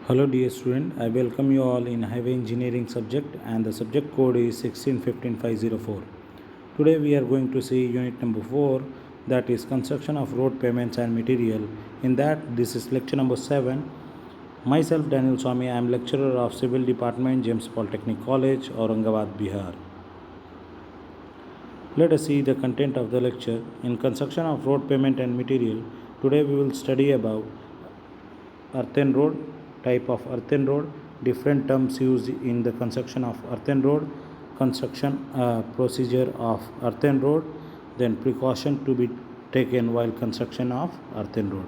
Hello dear student, I welcome you all in highway engineering subject and the subject code is 1615504. Today we are going to see unit number 4, that is construction of road pavements and material. In that, this is lecture number 7. Myself Daniel Swami, I am lecturer of Civil Department, James Polytechnic College, Aurangabad, Bihar. Let us see the content of the lecture. In construction of road pavement and material, today we will study about earthen road, type of earthen road, different terms used in the construction of earthen road, construction procedure of earthen road, then precaution to be taken while construction of earthen road.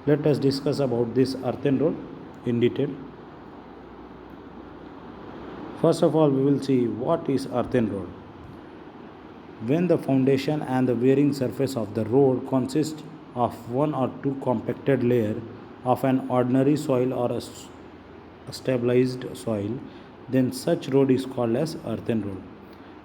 Let us discuss about this earthen road in detail. First of all, we will see what is earthen road. When the foundation and the wearing surface of the road consist of one or two compacted layer of an ordinary soil or a stabilized soil, then such road is called as earthen road.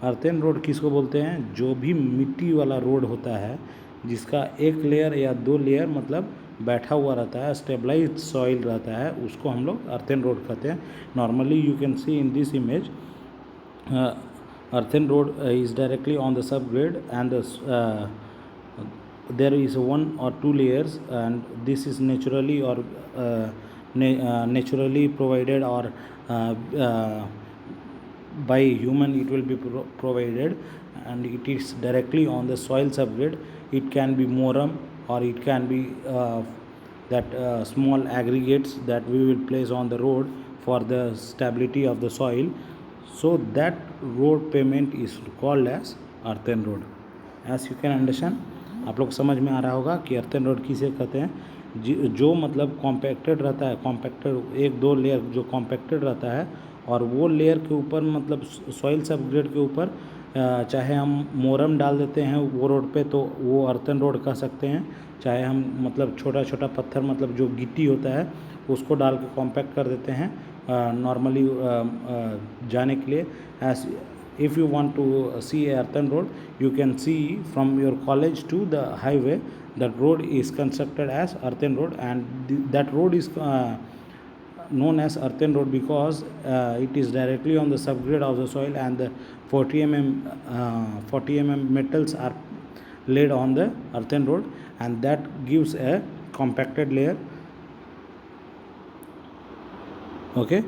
earthen road किसको बोलते हैं? जो भी मिट्टी वाला road होता है जिसका एक लेयर या दो लेयर मतलब बैठा हुआ रहता है, स्टेबलाइज्ड सॉइल रहता है, उसको हम लोग earthen road कहते हैं. Normally you can C in this image earthen road is directly on the subgrade and there is one or two layers, and this is naturally or naturally provided or by human it will be provided, and it is directly on the soil subgrade. It can be moram or it can be small aggregates that we will place on the road for the stability of the soil. So that road pavement is called as earthen road. As you can understand, आप लोग समझ में आ रहा होगा कि earthen road किसे कहते हैं. जो मतलब कॉम्पैक्टेड रहता है, कॉम्पैक्टेड एक दो लेयर जो कॉम्पैक्टेड रहता है और वो लेयर के ऊपर मतलब सॉइल सबग्रेड के ऊपर चाहे हम मोरम डाल देते हैं वो रोड पे तो वो earthen road कह सकते हैं. चाहे हम मतलब छोटा छोटा पत्थर मतलब जो गिट्टी होता है उसको डाल के कॉम्पैक्ट कर देते हैं नॉर्मली जाने के लिए. As if you want to see a earthen road, you can see from your college to the highway, that road is constructed as earthen road, and that road is known as earthen road because it is directly on the subgrade of the soil, and the 40 mm metals are laid on the earthen road, and that gives a compacted layer. Okay.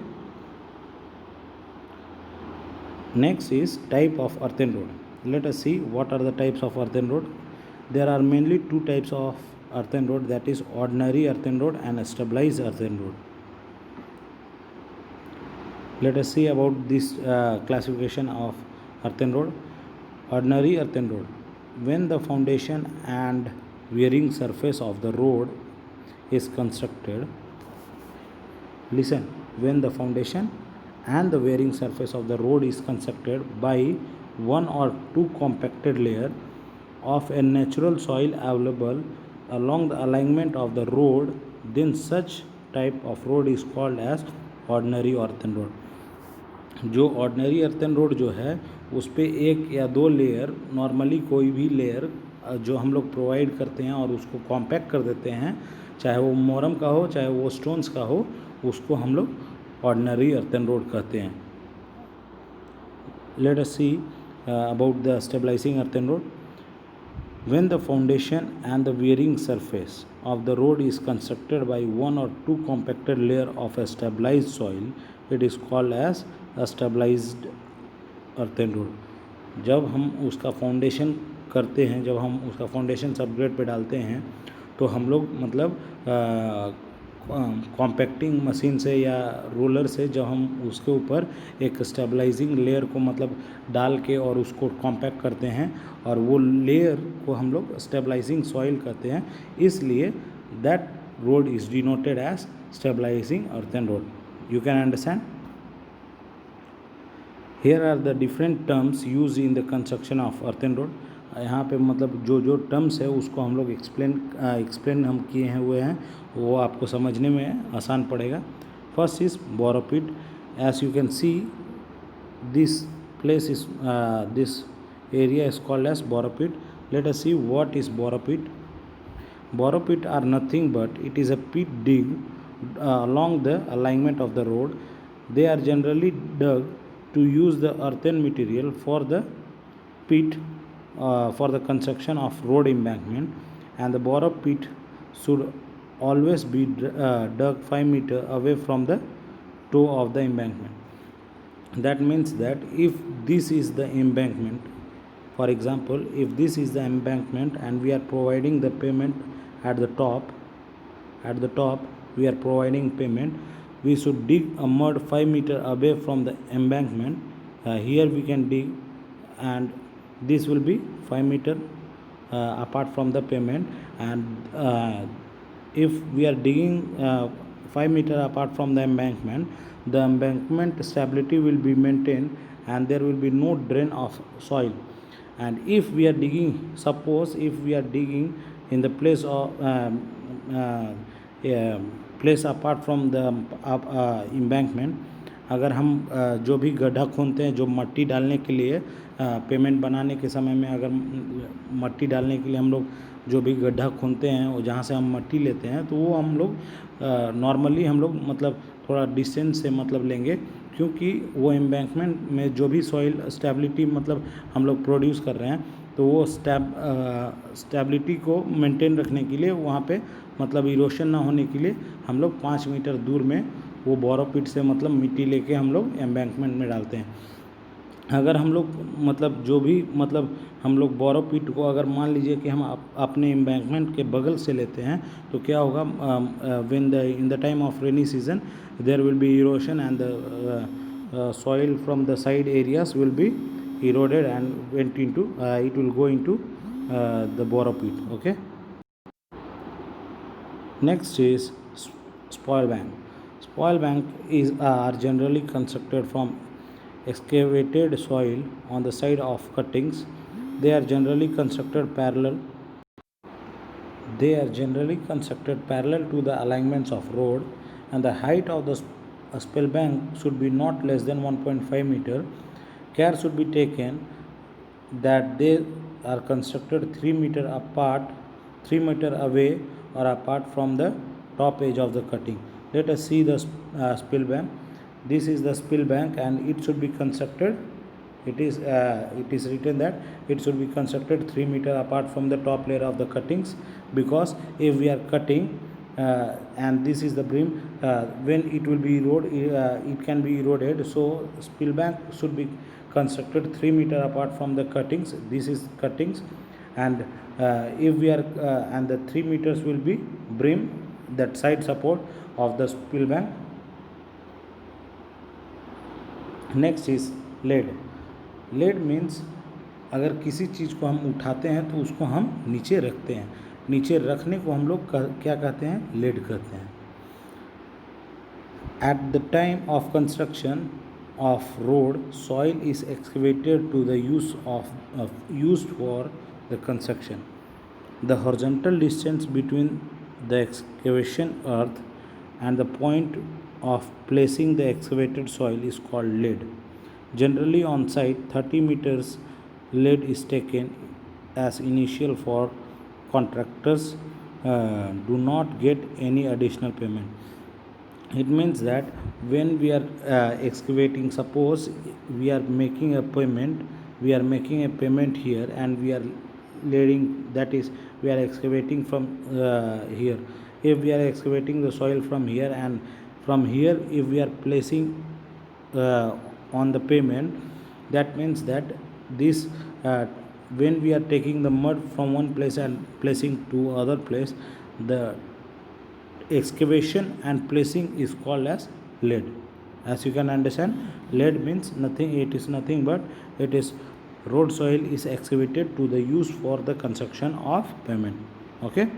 Next is type of earthen road. Let us see what are the types of earthen road. There are mainly two types of earthen road, that is ordinary earthen road and stabilized earthen road. Let us see about this classification of earthen road. Ordinary earthen road. When the foundation and wearing surface of the road is constructed, listen, when the foundation and the wearing surface of the road is constructed by one or two compacted layer of a natural soil available along the alignment of the road, then such type of road is called as ordinary earthen road. जो ordinary earthen road जो है उस पर एक या दो layer, normally कोई भी लेयर जो हम लोग प्रोवाइड करते हैं और उसको कॉम्पैक्ट कर देते हैं, चाहे वो मोरम का हो चाहे वो स्टोन्स का हो, उसको हम लोग ordinary earthen road कहते हैं. Let us see about the stabilizing earthen road. When the foundation and the wearing surface of the road is constructed by one or two compacted layer of a stabilized soil, it is called as a stabilized earthen road. जब हम उसका foundation करते हैं, जब हम उसका foundation subgrade पे डालते हैं तो हम लोग मतलब कॉम्पैक्टिंग मशीन से या रोलर से जब हम उसके ऊपर एक स्टेबलाइजिंग लेयर को मतलब डाल के और उसको कॉम्पैक्ट करते हैं और वो लेयर को हम लोग स्टेबलाइजिंग सॉइल कहते हैं, इसलिए that road is denoted as stabilising earthen road. You can understand? Here are the different terms used in the construction of earthen road. यहाँ पे मतलब जो जो टर्म्स है उसको हम लोग एक्सप्लेन हम किए हुए हैं, वो आपको समझने में आसान पड़ेगा. First is borrow pit. As you can see this place is this area is called as borrow pit. Let us see what is borrow pit. Borrow pit are nothing but it is a pit dig along the alignment of the road. They are generally dug to use the earthen material for the pit for the construction of road embankment, and the borrow pit should always be dug 5 meter away from the toe of the embankment. That means that if this is the embankment, for example, if this is the embankment and we are providing the payment at the top, we are providing payment, we should dig a mud 5 meter away from the embankment. Here we can dig, and this will be 5 meter apart from the pavement. And if we are digging 5 meter apart from the embankment stability will be maintained and there will be no drain of soil. And if we are digging, suppose if we are digging in the place of place apart from the embankment, अगर हम जो भी गड्ढा खोदते हैं जो मट्टी डालने के लिए पेमेंट बनाने के समय में, अगर मट्टी डालने के लिए हम लोग जो भी गड्ढा खोदते हैं और जहाँ से हम मट्टी लेते हैं, तो वो हम लोग नॉर्मली हम लोग मतलब थोड़ा डिस्टेंस से मतलब लेंगे, क्योंकि वो एम्बैंकमेंट में जो भी सॉइल स्टेबिलिटी मतलब हम लोग प्रोड्यूस कर रहे हैं, तो वो स्टेबिलिटी को मेंटेन रखने के लिए वहाँ पे मतलब इरोशन ना होने के लिए हम लोग 5 मीटर दूर में वो बोरो पिट से मतलब मिट्टी लेके हम लोग एम्बैंकमेंट में डालते हैं। अगर हम लोग मतलब जो भी मतलब हम लोग बोरो पिट को अगर मान लीजिए कि हम अपने एम्बैंकमेंट के बगल से लेते हैं, तो क्या होगा, in the time of rainy season there will be erosion and the soil from the side areas will be eroded and it will go into the borrow pit. Okay, next is spoil bank. Spoil bank are generally constructed from excavated soil on the side of cuttings. They are generally constructed parallel to the alignments of road, and the height of the spill bank should be not less than 1.5 meter. Care should be taken that they are constructed 3 meter away or apart from the top edge of the cutting. Let us see the spill bank. This is the spill bank and it should be constructed, it is written that it should be constructed 3 meter apart from the top layer of the cuttings, because if we are cutting and this is the brim, when it will be eroded, it can be eroded, so spill bank should be constructed 3 meter apart from the cuttings. This is cuttings, and if we are and the 3 meters will be brim, that side support of the spill bank. Next is lead. Lead means अगर किसी चीज़ को हम उठाते हैं तो उसको हम नीचे रखते हैं, नीचे रखने को हम लोग क्या कहते हैं, लेड कहते हैं. At the time of construction of road, soil is excavated to the use for the construction. The horizontal distance between the excavation earth and the point of placing the excavated soil is called lead. Generally on site 30 meters lead is taken as initial for contractors do not get any additional payment. It means that when we are excavating, suppose we are making a payment here and we are leading, that is we are excavating from here. If we are excavating the soil from here, and from here if we are placing on the pavement, that means that this when we are taking the mud from one place and placing to other place, the excavation and placing is called as lead. As you can understand, lead means nothing, it is nothing but it is road soil is excavated to the use for the construction of pavement. Okay.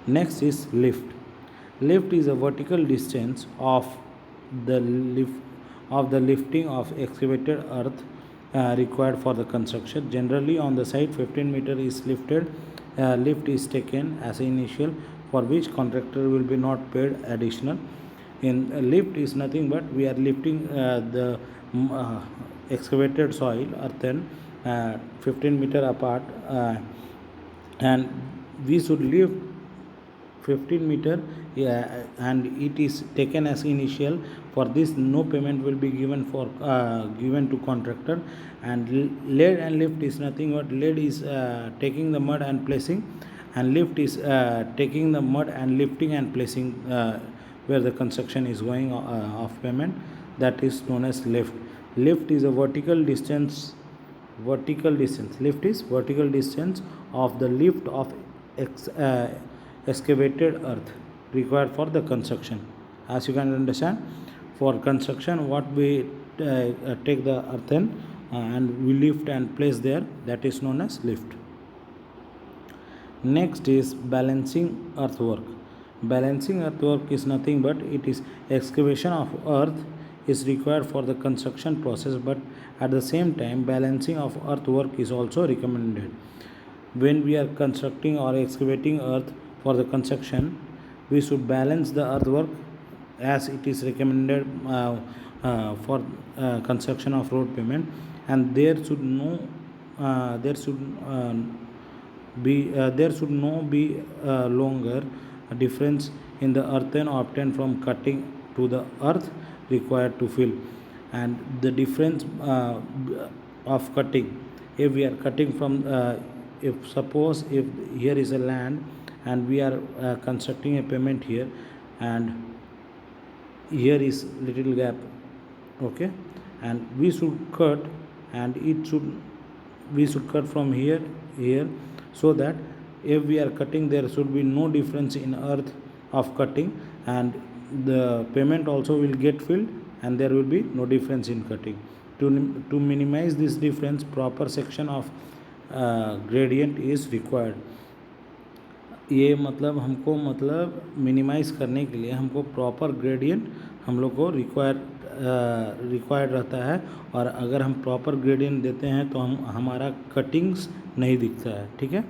Next is lift. Lift is a vertical distance of the lifting of excavated earth required for the construction. Generally on the site 15 meter is lifted. Lift is taken as initial, for which contractor will be not paid additional. In lift is nothing but we are lifting the excavated soil earthen 15 meter apart, and we should lift 15 meter, yeah, and it is taken as initial. For this, no payment will be given to contractor. And lead and lift is nothing but lead is taking the mud and placing, and lift is taking the mud and lifting and placing where the construction is going of payment. That is known as lift. Lift is a vertical distance. Lift is vertical distance of the lift of excavated earth required for the construction. As you can understand, for construction, what we take the earthen and we lift and place there, that is known as lift. Next is balancing earthwork. Balancing earthwork is nothing but it is excavation of earth is required for the construction process, but at the same time balancing of earthwork is also recommended. When we are constructing or excavating earth for the construction, we should balance the earthwork as it is recommended for construction of road pavement, and there should no be longer difference in the earthen obtained from cutting to the earth required to fill. And the difference of cutting, if we are cutting from if suppose if here is a land and we are constructing a pavement here, and here is little gap, okay, and we should cut, and we should cut from here, so that if we are cutting, there should be no difference in earth of cutting, and the pavement also will get filled, and there will be no difference in cutting. To minimize this difference, proper section of gradient is required. ये मतलब हमको minimise करने के लिए हमको proper gradient हम लोग को रिक्वायर्ड रहता है, और अगर हम प्रॉपर ग्रेडियंट देते हैं तो हमारा कटिंग्स नहीं दिखता है, ठीक है.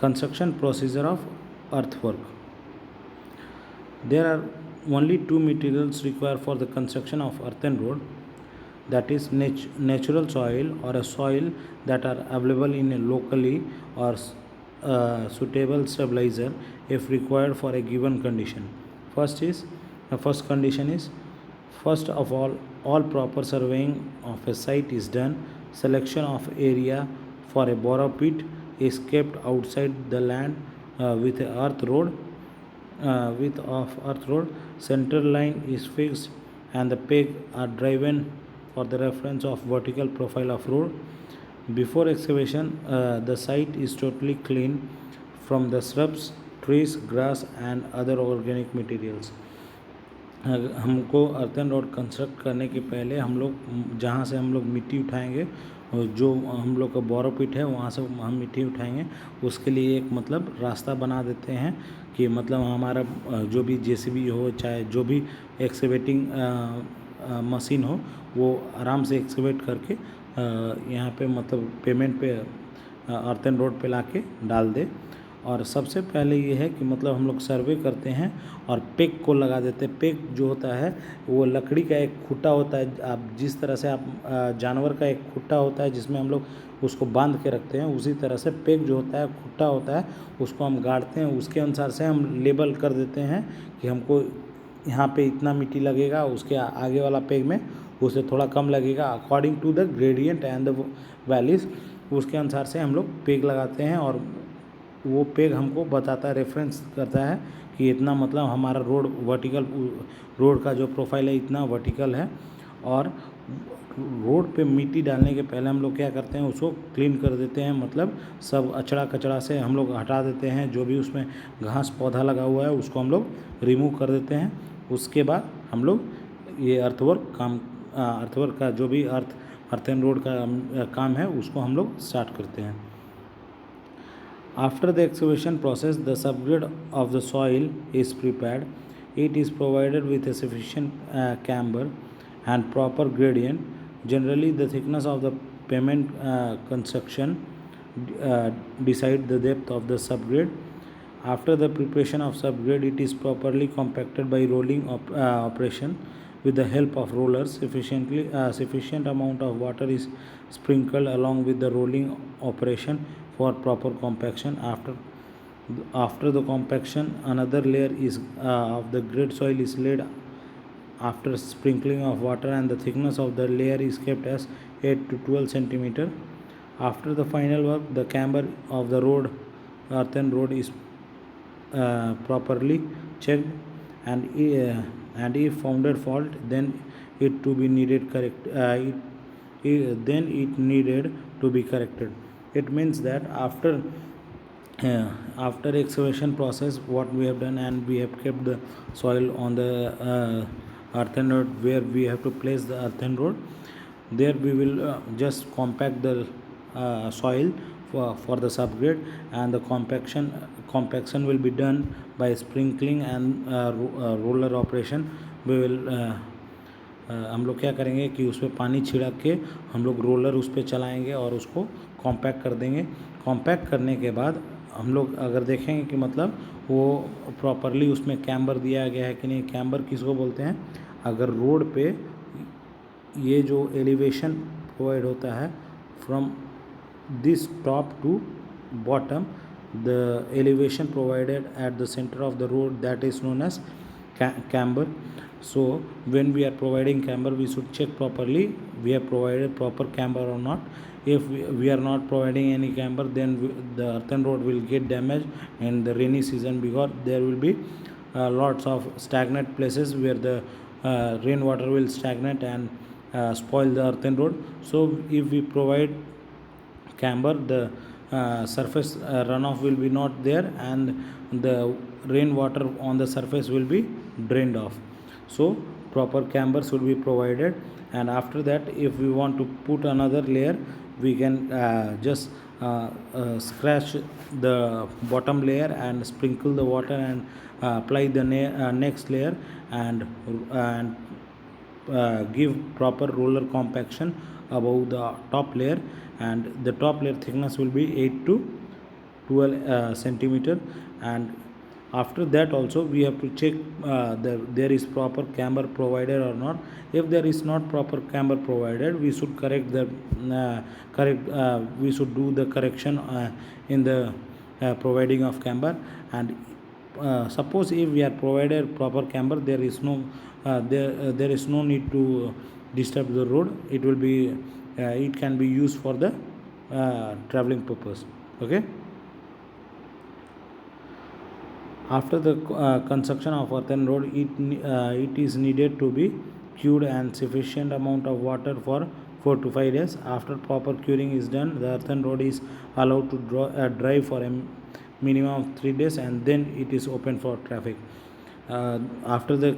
Construction procedure of earthwork. There are only two materials required for the construction of earthen road, that is natural soil or a soil that are available in a locally, or suitable stabilizer if required for a given condition. First condition is, first of all proper surveying of a site is done. Selection of area for a borrow pit is kept outside the land with earth road. Center line is fixed and the peg are driven for the reference of vertical profile of road. Before excavation, the site is totally clean from the shrubs, trees, grass and other organic materials. हमको earthen road construct करने के पहले हम लोग जहाँ से हम लोग मिट्टी उठाएंगे, जो हम लोग का बोरो पिट है वहाँ से हम मिट्टी उठाएंगे, उसके लिए एक रास्ता बना देते हैं कि हमारा जो भी जेसीबी हो, चाहे जो भी एक्सकेवेटिंग मशीन हो, वो आराम से एक्सकेवेट करके यहाँ पे पेमेंट पे अर्थन रोड पे लाके डाल दे. और सबसे पहले ये है कि हम लोग सर्वे करते हैं और पेग को लगा देते हैं. पेग जो होता है वो लकड़ी का एक खुट्टा होता है. आप जिस तरह से आप जानवर का एक खुट्टा होता है जिसमें हम लोग उसको बांध के रखते हैं, उसी तरह से पेग जो होता है, खुट्टा होता है, उसको हम गाड़ते हैं. उसके अनुसार से हम लेबल कर देते हैं कि हमको यहाँ पे इतना मिट्टी लगेगा, उसके आगे वाला पेग में उससे थोड़ा कम लगेगा, according to the gradient and the values. उसके अनुसार से हम लोग पेग लगाते हैं और वो पेग हमको बताता है, रेफरेंस करता है कि इतना हमारा रोड वर्टिकल, रोड का जो प्रोफाइल है इतना वर्टिकल है. और रोड पे मिट्टी डालने के पहले हम लोग क्या करते हैं, उसको क्लीन कर देते हैं. सब अचड़ा कचड़ा से हम लोग हटा देते हैं. जो भी उसमें घास पौधा लगा हुआ है उसको हम लोग रिमूव कर देते हैं. उसके बाद हम लोग ये अर्थवर्क का जो भी अर्थन रोड का काम है उसको हम लोग स्टार्ट करते हैं. After the excavation process, the subgrade of the soil is prepared. It is provided with a sufficient camber and proper gradient. Generally, the thickness of the pavement construction decide the depth of the subgrade. After the preparation of subgrade, it is properly compacted by rolling operation with the help of rollers. Sufficient amount of water is sprinkled along with the rolling operation for proper compaction. After After the compaction, another layer is of the grid soil is laid after sprinkling of water, and the thickness of the layer is kept as 8 to 12 centimeter. After the final work, the camber of the earthen road is properly checked, and if founded fault, then it to be needed correct. Then it needed to be corrected. It means that after excavation process, what we have done, and we have kept the soil on the earthen road where we have to place the earthen road. There we will just compact the soil for the subgrade, and the compaction will be done by sprinkling and roller operation. We will हम लोग क्या करेंगे कि उस पर पानी छिड़क के हम लोग रोलर उस पर चलाएँगे और उसको कॉम्पैक्ट कर देंगे. कॉम्पैक्ट करने के बाद हम लोग अगर देखेंगे कि मतलब वो प्रॉपरली उसमें कैम्बर दिया गया है कि नहीं. कैम्बर किसको बोलते हैं? अगर रोड पे ये जो एलिवेशन प्रोवाइड होता है from this top to bottom, the elevation provided at the centre of the road, that is known as camber. So when we are providing camber, we should check properly we have provided proper camber or not. If we are not providing any camber, then the earthen road will get damaged in the rainy season, because there will be lots of stagnant places where the rainwater will stagnate and spoil the earthen road. So if we provide camber, the surface runoff will be not there, and the rainwater on the surface will be drained off. So proper camber should be provided. And after that, if we want to put another layer, we can just scratch the bottom layer and sprinkle the water and apply the next layer, and give proper roller compaction above the top layer, and the top layer thickness will be 8 to 12 centimeter. And after that also we have to check there is proper camber provided or not. If there is not proper camber provided, we should correct the we should do the correction in the providing of camber. And suppose if we are provided proper camber, there is no there is no need to disturb the road. It will be it can be used for the traveling purpose. Okay. After the construction of earthen road, it is needed to be cured and sufficient amount of water for 4 to 5 days. After proper curing is done, the earthen road is allowed to dry for a minimum of 3 days, and then it is open for traffic. After the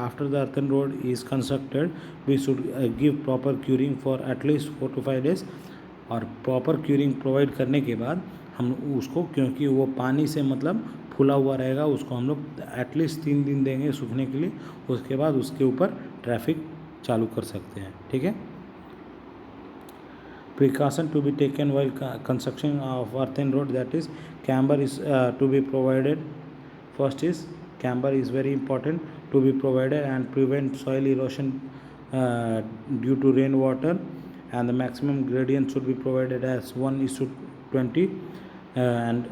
after the earthen road is constructed, we should give proper curing for at least 4 to 5 days. और proper curing provide करने के बाद हम उसको, क्योंकि वो पानी से मतलब फूला हुआ रहेगा, उसको हम लोग एटलीस्ट 3 दिन देंगे सूखने के लिए. उसके बाद उसके ऊपर ट्रैफिक चालू कर सकते हैं. ठीक है. Precaution to be taken while construction of earthen road, that is camber is to be provided. First is camber is very important to be provided and prevent soil erosion due to rainwater, and the maximum gradient should be provided as 1:20. And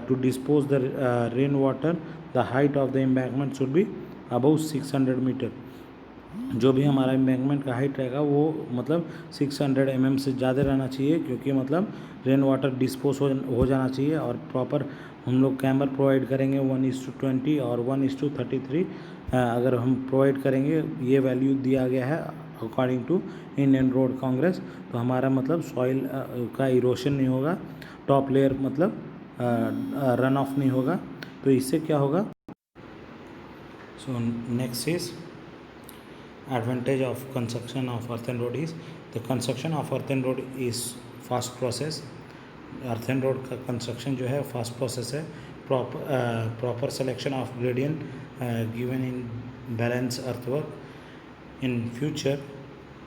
to dispose the rainwater, the height of the embankment should be above 600 meter. जो भी हमारा embankment का height रहेगा वो मतलब 600 mm से ज़्यादा रहना चाहिए, क्योंकि मतलब रेन वाटर डिस्पोज हो जाना चाहिए. और प्रॉपर हम लोग कैम्बर प्रोवाइड करेंगे 1:20 और 1:33. अगर हम प्रोवाइड करेंगे, ये वैल्यू दिया गया है according to Indian Road Congress, तो हमारा मतलब सॉइल का इरोशन नहीं होगा, टॉप लेयर मतलब रन ऑफ नहीं होगा. तो इससे क्या होगा? So next is advantage of construction of earthen road is the construction of earthen road is fast process. earthen road का construction जो है fast process है. proper selection of gradient given in balance earthwork. In future,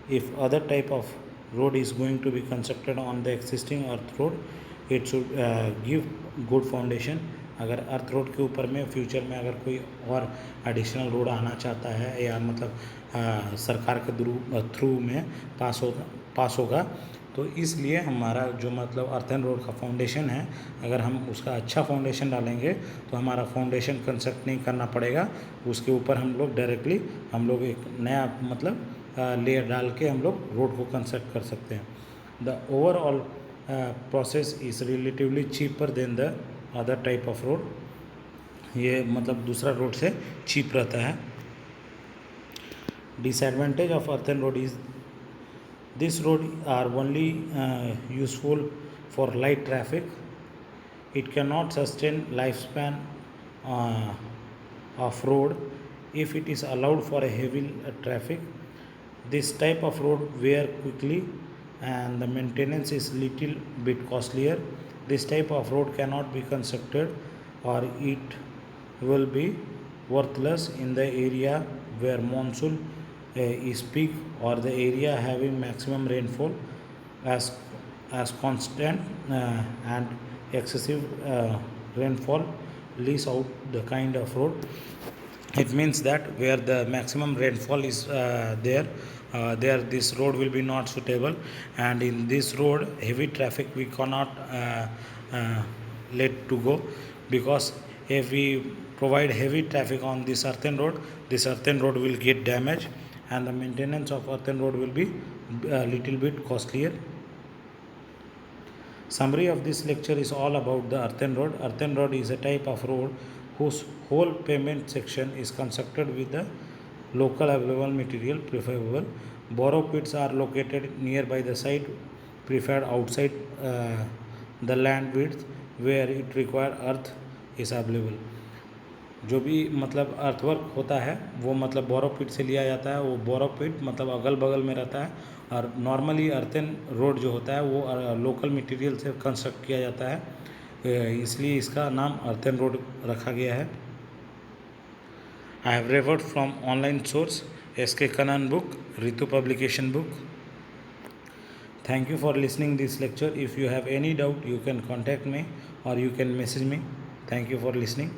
if other type of road is going to be constructed on the existing earth road, it should give good foundation. अगर अर्थ road के ऊपर में future में अगर कोई और additional road आना चाहता है, या मतलब सरकार के थ्रू में पास होगा, तो इसलिए हमारा जो मतलब अर्थन रोड का फाउंडेशन है, अगर हम उसका अच्छा फाउंडेशन डालेंगे तो हमारा फाउंडेशन कंस्ट्रक्ट नहीं करना पड़ेगा, उसके ऊपर हम लोग डायरेक्टली हम लोग एक नया मतलब लेयर डाल के हम लोग रोड को कंस्ट्रक्ट कर सकते हैं. The overall process is relatively cheaper than the other type of road. ये मतलब दूसरा रोड से चीप रहता है. Disadvantage of earthen road is this road are only useful for light traffic. It cannot sustain lifespan uh, of road if it is allowed for a heavy traffic. This type of road wear quickly and the maintenance is little bit costlier. This type of road cannot be constructed or it will be worthless in the area where monsoon is peak or the area having maximum rainfall. as as constant and excessive rainfall leaves out the kind of road. It means that where the maximum rainfall is there this road will be not suitable, and in this road heavy traffic we cannot uh, let to go, because if we provide heavy traffic on this earthen road will get damaged, and the maintenance of earthen road will be a little bit costlier. Summary of this lecture is all about the earthen road. Earthen road is a type of road whose whole pavement section is constructed with the local available material preferable. Borrow pits are located nearby the site, preferred outside the land width where it require earth is available. जो भी मतलब earthwork होता है वो मतलब बोरो पिट से लिया जाता है. वो बोरो पिट मतलब अगल बगल में रहता है, और नॉर्मली अर्थन रोड जो होता है वो लोकल मटेरियल से कंस्ट्रक्ट किया जाता है, इसलिए इसका नाम अर्थन रोड रखा गया है. I have referred from online source SK Kannan book, Ritu publication book. Thank you for listening this lecture. If you have any doubt you can contact me or you can message me. Thank you for listening.